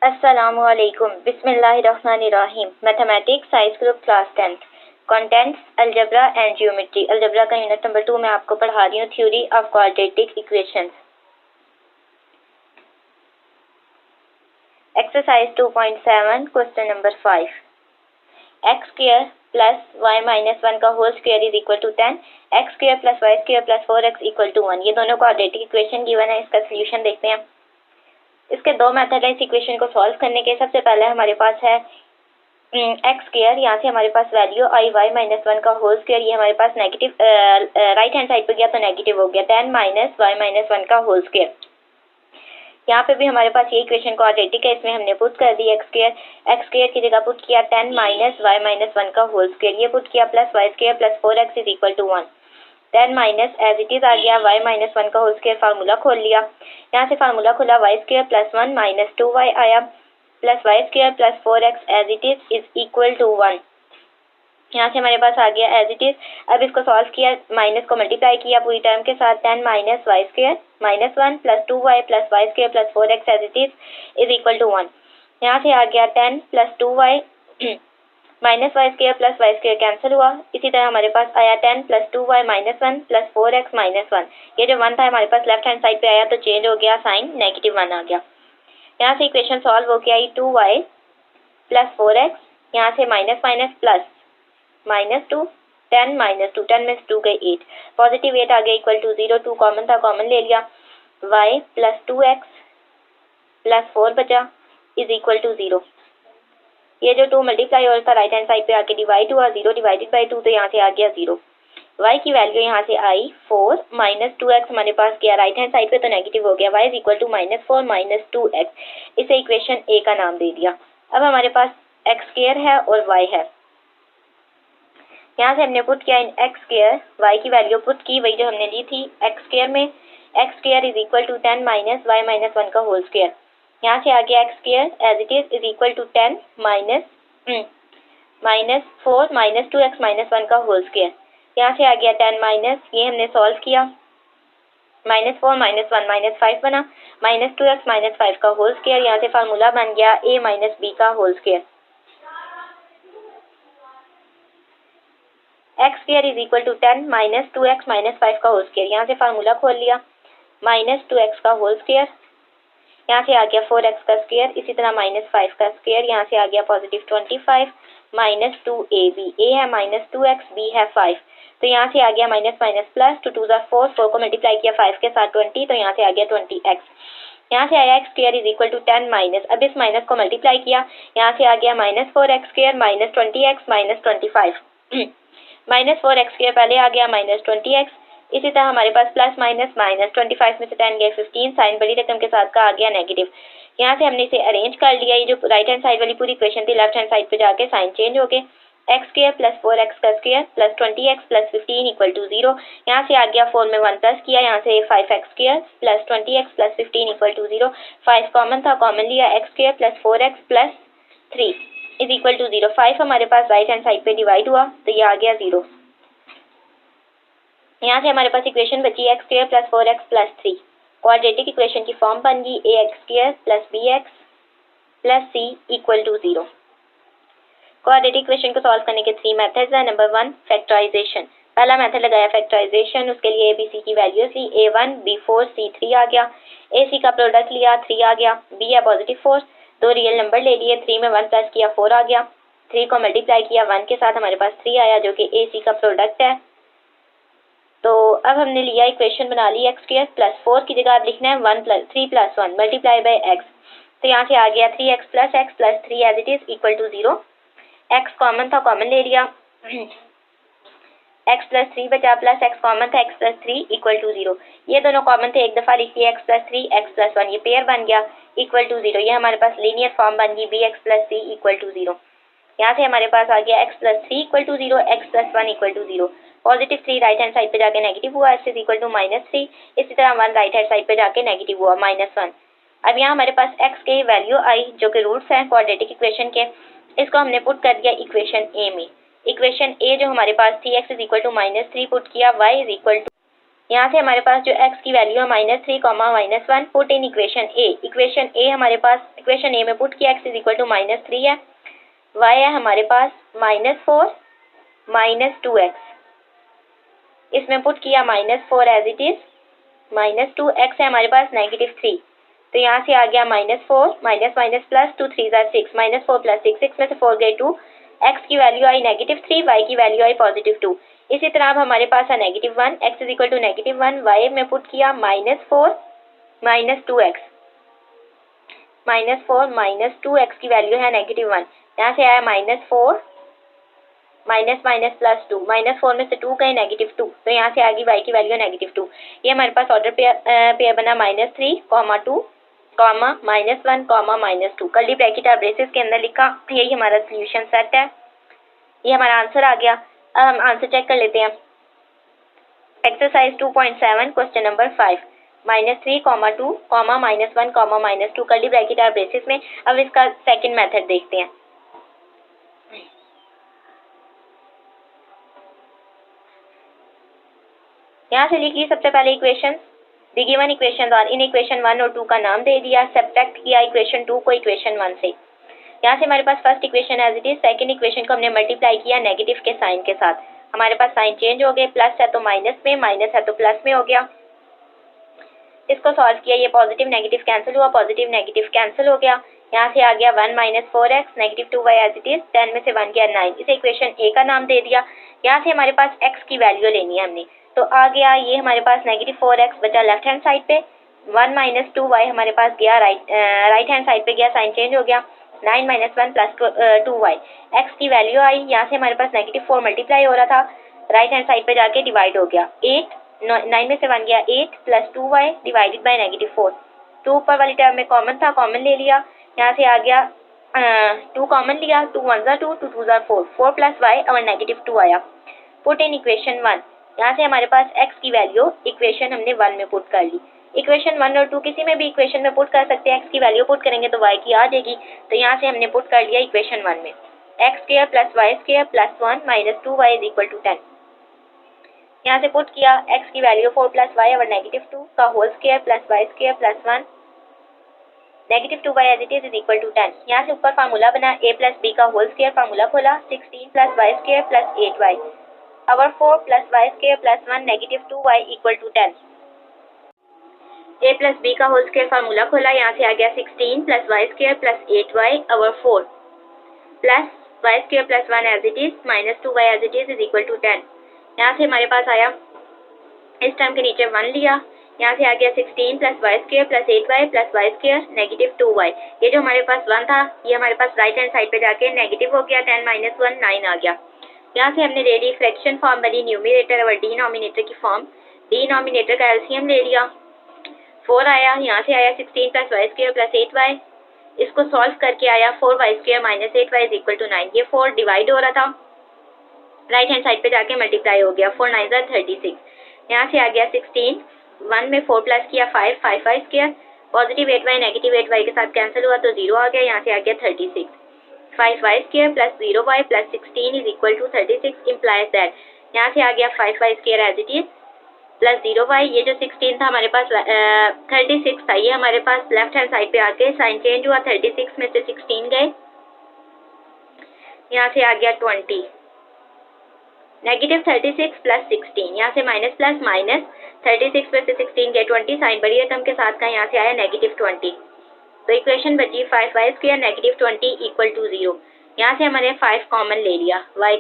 Assalamualaikum. Bismillahirrahmanirrahim. Mathematics Science Group Class 10th. Contents Algebra and Geometry. Algebra का unit number 2 मैं आपको पढ़ा रही हूँ theory of quadratic equations. Exercise 2.7 Question number 5. X square plus y minus 1 का whole square is equal to 10. X square plus y square plus 4x equal to 1. ये दोनों quadratic equation given है. इसका सोल्यूशन देखते हैं. इसके दो मेथड है इस इक्वेशन को सॉल्व करने के. सबसे पहले हमारे पास है एक्स स्क्वायर. यहाँ से हमारे पास वैल्यू आई वाई माइनस 1 का होल स्क्वायर. ये हमारे पास नेगेटिव राइट हैंड साइड पे गया तो नेगेटिव हो गया. 10 माइनस वाई माइनस 1 का होल स्क्वायर. यहाँ पे भी हमारे पास ये इक्वेशन क्वाड्रेटिक है. इसमें हमने पुट कर दी एक्स स्क्वायर की जगह पुट किया 10 माइनस वाई माइनस 1 का होल स्क्वायर. ये पुट किया plus Y square plus 4x is equal to 1. 10 minus as it is आ गया y माइनस 1 का होल स्क्वायर. फार्मूला खोल लिया. यहाँ से फार्मूला खोला y square plus 1 minus 2y आया plus y square plus 4x as it is equal to 1. यहाँ से हमारे पास आ गया एज इट इज. अब इसको सॉल्व किया, माइनस को मल्टीप्लाई किया पूरी टर्म के साथ. 10 minus y square minus 1 plus 2y plus y square plus 4x as it is equal to 1. यहाँ से आ गया 10 plus 2y minus y square plus Y square cancel हुआ. इसी तरह हमारे पास आया 10 plus 2y minus 1 plus 4x minus 1. ये जो 1 था हमारे पास लेफ्ट हैंड साइड पे आया तो चेंज हो गया, साइन नेगेटिव 1 आ गया. यहाँ से इक्वेशन सॉल्व हो गया. 2y plus 4x. यहाँ से minus minus plus minus 2 10 minus 2 10 में 2 गई 8. पॉजिटिव 8 आ गया इक्वल टू 0. 2 कॉमन था, कॉमन ले लिया. y प्लस 2x प्लस 4 बचा इज इक्वल टू 0. ये जो 2 मल्टीप्लाई और था राइट हैंड साइड पे आके डिवाइड हुआ. 0 डिवाइडेड बाई 2 तो यहाँ से आ गया 0. y की वैल्यू यहाँ से आई 4 माइनस 2x हमारे पास गया राइट हैंड साइड पे तो नेगेटिव हो गया. y is equal to minus 4 minus 2x. इसे इक्वेशन ए का नाम दे दिया. अब हमारे पास x स्क्वायर है और y है. यहाँ से हमने पुट किया इन x स्क्वायर. y की वैल्यू पुट की वही जो हमने ली थी x स्क्वायर में. x square is equal to 10 minus y minus 1 का होल स्क्वायर. यहाँ से आ गया x square as it is equal to 10 minus 4 minus 2x minus 1 का होल स्क्वायर. यहाँ से आ गया 10 माइनस, ये हमने सॉल्व किया, माइनस 4 माइनस 1 माइनस 5 बना, माइनस 2x माइनस 5 का होल स्क्वायर. यहाँ से फार्मूला बन गया a माइनस b का whole square. X square is equal to 10 minus 2x minus 5 का होल स्क्वायर. यहाँ से फार्मूला खोल लिया, माइनस 2x का होल स्क्वायर. यहाँ से आ गया 4x का स्क्वायर. इसी तरह माइनस 5 का स्क्वायर. यहाँ से आ गया पॉजिटिव 25 माइनस 2ab. a है माइनस 2x, b है 5. तो यहाँ से आ गया माइनस माइनस प्लस 2 2 4 4 को मल्टीप्लाई किया 5 के साथ 20. तो यहाँ से आ गया 20x. यहाँ से आया x square is equal to 10 minus. अब इस माइनस को मल्टीप्लाई किया. यहाँ से आ गया minus 4x square minus 20x minus 25. Minus 4x square पहले आ गया माइनस 20x. इसी तरह हमारे पास प्लस माइनस माइनस 25 में से 10 गए 15. साइन बड़ी रकम के साथ का आ गया नेगेटिव. यहाँ से हमने इसे अरेंज कर लिया. ये जो राइट हैंड साइड वाली पूरी इक्वेशन थी लेफ्ट हैंड साइड पे जाके साइन चेंज हो गए. एक्स स्क्वायर प्लस 4x का square plus 20x plus 15 equal to 0. यहाँ से आ गया 4 में 1 प्लस किया. यहाँ से 5x square plus 20x plus 15 equal to 0. 5 common था, कॉमन लिया. X square plus 4x plus 3 is equal to 0. 5 हमारे पास राइट हैंड साइड पे डिवाइड हुआ तो ये आ गया 0. यहाँ से हमारे पास इक्वेशन बची x square plus 4x plus 3. Quadratic equation की फॉर्म बन गई ax square plus bx plus c equal to 0. Quadratic equation को सॉल्व करने के 3 मेथड्स हैं. Number 1 factorisation. पहला मेथड लगाया फैक्टराइजेशन. उसके लिए abc की वैल्यूज ली. a1 b4 c3 आ गया. ac का प्रोडक्ट लिया 3 आ गया. b है पॉजिटिव 4. 2 रियल नंबर ले लिए. 3 में 1 प्लस किया 4 आ गया. 3 को मल्टीप्लाई किया 1 के साथ हमारे पास 3 आया जो कि ac का प्रोडक्ट है. तो अब हमने लिया इक्वेशन बना ली एक्स स्क्वायर प्लस 4 की जगह अब लिखना है 3 प्लस 1 मल्टीप्लाई बाई एक्स. तो यहाँ से आ गया 3x plus x plus 3 as it is equal to 0. X common था, कॉमन ले लिया. एक्स प्लस 3 बचा प्लस एक्स कॉमन था, एक्स प्लस 3 इक्वल टू 0. ये दोनों कॉमन थे, एक दफ़ा लिख लिया एक्स प्लस 3 एक्स प्लस 1. ये पेयर बन गया इक्वल टू 0. ये हमारे पास लीनियर फॉर्म बन गई b x plus c equal to 0. यहाँ से हमारे पास आ गया x plus 3 equal to 0, x plus 1 equal to 0. Positive 3 right hand side पे जाके नेगेटिव हुआ, x is equal to minus 3. इसी तरह 1 राइट हैंड साइड पे जाके नेगेटिव हुआ माइनस 1. अब यहाँ हमारे पास एक्स की वैल्यू आई जो कि रूट्स हैं क्वाड्रेटिक इक्वेशन के. इसको हमने पुट कर दिया इक्वेशन ए में. इक्वेशन ए जो हमारे पास थी x is equal to minus 3 put किया, वाई इज इक्वल टू यहाँ से हमारे पास जो x की वैल्यू है -3, -1 put in equation A. Equation A हमारे पास, इक्वेशन ए में पुट किया x इज इक्वल टू -3 है, y है हमारे पास -4 -2x, इसमें पुट किया -4 एज इट इज, -2 x है हमारे पास -3, तो यहाँ से आ गया -4 माइनस प्लस 2 3 6 -4 प्लस 6, 6 में से 4 गए 2, x की वैल्यू आई -3, y की वैल्यू आई +2। इसी तरह अब हमारे पास है -1, x is equal to -1, y में पुट किया -4 -2x, -2x की वैल्यू है -1, यहाँ से आया -4 माइनस प्लस 2, -4 में से 2 गए -2, तो यहाँ से आ गई y की वैल्यू -2। ये हमारे पास ऑर्डर पेयर बना -3, -2, -1, -2, कर्ली ब्रैकेट और ब्रेसेस के अंदर लिखा। यही हमारा सोल्यूशन सेट है, ये हमारा आंसर आ गया। अब हम आंसर चेक कर लेते हैं। Exercise 2.7 question number 5, -3, -2, -1, -2 curly bracket और ब्रेसेस में। अब इसका सेकंड मेथड देखते हैं। यहाँ से लिखिए सबसे पहले इक्वेशन, दी गिवन इक्वेशन और इन इक्वेशन 1 और 2 का नाम दे दिया, सब्ट्रैक्ट किया इक्वेशन 2 को इक्वेशन 1 से। यहाँ से हमारे पास first equation as it is, second equation को हमने मल्टीप्लाई किया नेगेटिव के साइन के साथ, हमारे पास साइन चेंज हो गए, प्लस है तो माइनस में, माइनस है तो प्लस में हो गया। इसको सॉल्व किया, ये पॉजिटिव नेगेटिव कैंसिल हुआ, पॉजिटिव नेगेटिव कैंसिल हो गया। यहाँ से आ गया 1 - 4x -2y as it is, 10 में से 1 गया 9, इसे इक्वेशन ए का नाम दे दिया। यहाँ से हमारे पास x की वैल्यू लेनी है हमने, तो आ गया ये हमारे पास -4x बचा लेफ्ट हैंड साइड पे, 1 - 2y हमारे पास गया राइट हैंड साइड पे गया, साइन चेंज हो गया, 9 - 1 + 2y, x की वैल्यू आई। यहाँ से हमारे पास -4 मल्टीप्लाई हो रहा था, राइट हैंड साइड पे जाके डिवाइड हो गया, 8 9 में से 1 गया 8 + 2y डिवाइडेड बाय -4, 2 ऊपर वाली टर्म में कॉमन था, कॉमन ले लिया। यहाँ से आ गया 2 कॉमन लिया, 2 1 = 2, 2 2 = 4, 4 + y और -2 आया, पुट इन इक्वेशन 1। यहाँ से हमारे पास x की वैल्यू इक्वेशन हमने 1 में पुट कर ली। इक्वेशन 1 और 2 किसी में भी इक्वेशन में पुट कर सकते हैं, x की वैल्यू पुट करेंगे तो y की आ जाएगी, तो यहाँ से हमने पुट कर लिया इक्वेशन 1 में, x² + y² + 1 - 2y = 10। यहाँ से पुट किया, x की वैल्यू 4 + y और -2 का whole square + y² + 1 -2y as it is equal to 10। यहाँ से ऊपर फार्मूला बना, a + b का होल स्क्वायर फार्मूला खोला, 16 + y² + 8y, और 4 + y² + 1 -2y = 10। a + b का होल स्क्वायर फार्मूला खोला, यहाँ से आ गया 16 + y² + 8y और 4 + y² + 1 as it is -2y as it is equal to 10। यहाँ से हमारे पास आया, इस टर्म के नीचे 1 लिया, यहाँ से आ गया 16 + y² + 8y + y² -2y, ये जो हमारे पास 1 था ये हमारे पास राइट हैंड साइड पे जाके नेगेटिव हो गया, 10 - 1 9 आ गया। यहाँ से हमने ले ली फ्रैक्शन फॉर्म बनी, न्यूमरेटर और डिनोमिनेटर की फॉर्म, डिनोमिनेटर का एलसीएम ले लिया, 4 आया, यहाँ से आया 16 + y² + 8y, इसको सॉल्व करके आया 4y² - 8y = 9, ये 4 डिवाइड हो रहा था, राइट हैंड साइड पे जाके मल्टीप्लाई हो गया, 4 9 = 36। यहाँ से आ गया 16, 1 में 4 प्लस किया 5 5y², positive 8y negative 8y के साथ कैंसिल हुआ तो 0 आ गया, यहाँ से आ गया 36, 5y² + 0y + 16 = 36 implies that, यहाँ से आ गया 5y² as it is + 0y, ये जो 16 था हमारे पास 36 था, ये हमारे पास लेफ्ट हैंड साइड पे आके साइन चेंज हुआ, 36 में से 16 गए, यहाँ से आ गया 20, -36 + 16, यहाँ से माइनस प्लस माइनस, 36 में से 16 गए 20, साइन बड़ी रकम के साथ का, यहाँ से आया -20, तो इक्वेशन बची 5y² -20 = 0। यहाँ से हमने 5 कॉमन ले लिया, y²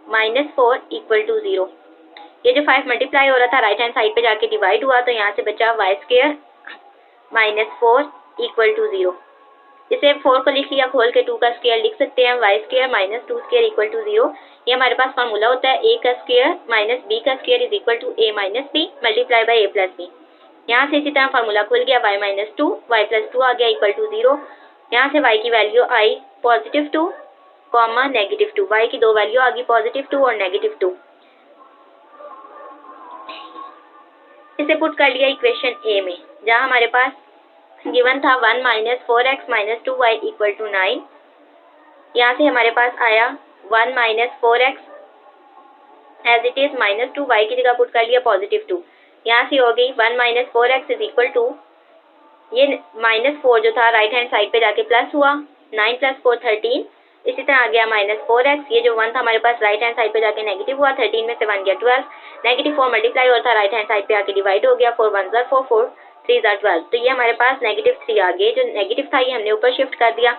-4 = 0, ये जो 5 मल्टीप्लाई हो रहा था राइट हैंड साइड पे जाके डिवाइड हुआ, तो यहाँ से बचा y² -4 = 0। इसे 4 को लिख लिया, खोल के 2 का स्क्वायर लिख सकते हैं, y² -2² = 0। ये हमारे पास फार्मूला होता है a का स्क्वायर - b का square = a - b multiply by a + b। यहाँ से इसी तरह फार्मूला खुल गया, y - 2 y + 2 आ गया = 0। यहाँ से y की वैल्यू आई +2, -2, y की दो वैल्यू आ गई +2 और -2। इसे पुट कर लिया इक्वेशन ए में, जहाँ हमारे पास गिवन था 1 - 4x - 2y = 9। यहाँ से हमारे पास आया 1 - 4x as it is -2 y की जगह पुट कर लिया +2। यहाँ से हो गई 1 - 4x इज इक्वल टू, ये -4 जो था राइट हैंड साइड पे जाके प्लस हुआ, 9 + 4 13। इसी तरह आ गया -4x, ये जो 1 था हमारे पास राइट हैंड साइड पे जाके नेगेटिव हुआ, 13 में से 1 गया 12, -4 मल्टीप्लाई और था राइट हैंड साइड पे आके डिवाइड हो गया, 4 1 ज़ा 4 4 3 ज़ा 12। तो ये हमारे पास -3 आ गए, जो नेगेटिव था ये हमने ऊपर शिफ्ट कर दिया,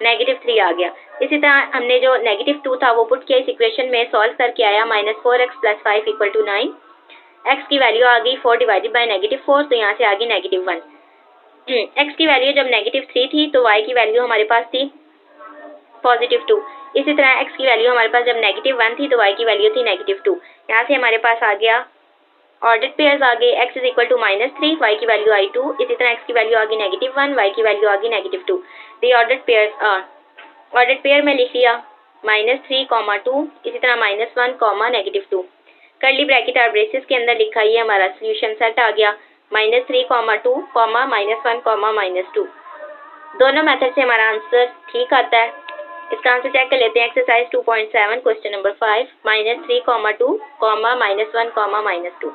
-3 आ गया। इसी तरह हमने जो -2 था वो पुट किया इस इक्वेशन में, सॉल्व करके आया -4x + 5 = 9। x की वैल्यू आ गई 4 डिवाइडेड बाय -4, तो यहाँ से आ गई -1। x की वैल्यू जब -3 थी तो y की वैल्यू हमारे पास थी +2। इसी तरह x की वैल्यू हमारे पास जब -1 थी तो y की वैल्यू थी -2। यहाँ से हमारे पास आ गया ऑर्डर्ड पेयर्स आ गए, x = -3, y की वैल्यू आई 2। इसी तरह x की वैल्यू आ गई -1, y की वैल्यू आ गई -2। The ordered pairs are, ordered pair में लिख लिया -3, -2, इसी तरह -1, -2। कर्ली ब्रैकेट और ब्रेसेस के अंदर लिखा, ये हमारा सोल्यूशन सेट आ गया, -3, -2, -1, -2। दोनों मेथड से हमारा आंसर ठीक आता है। इसका आंसर चेक कर लेते हैं। Exercise 2.7 question number 5, -3, -2, -1, -2।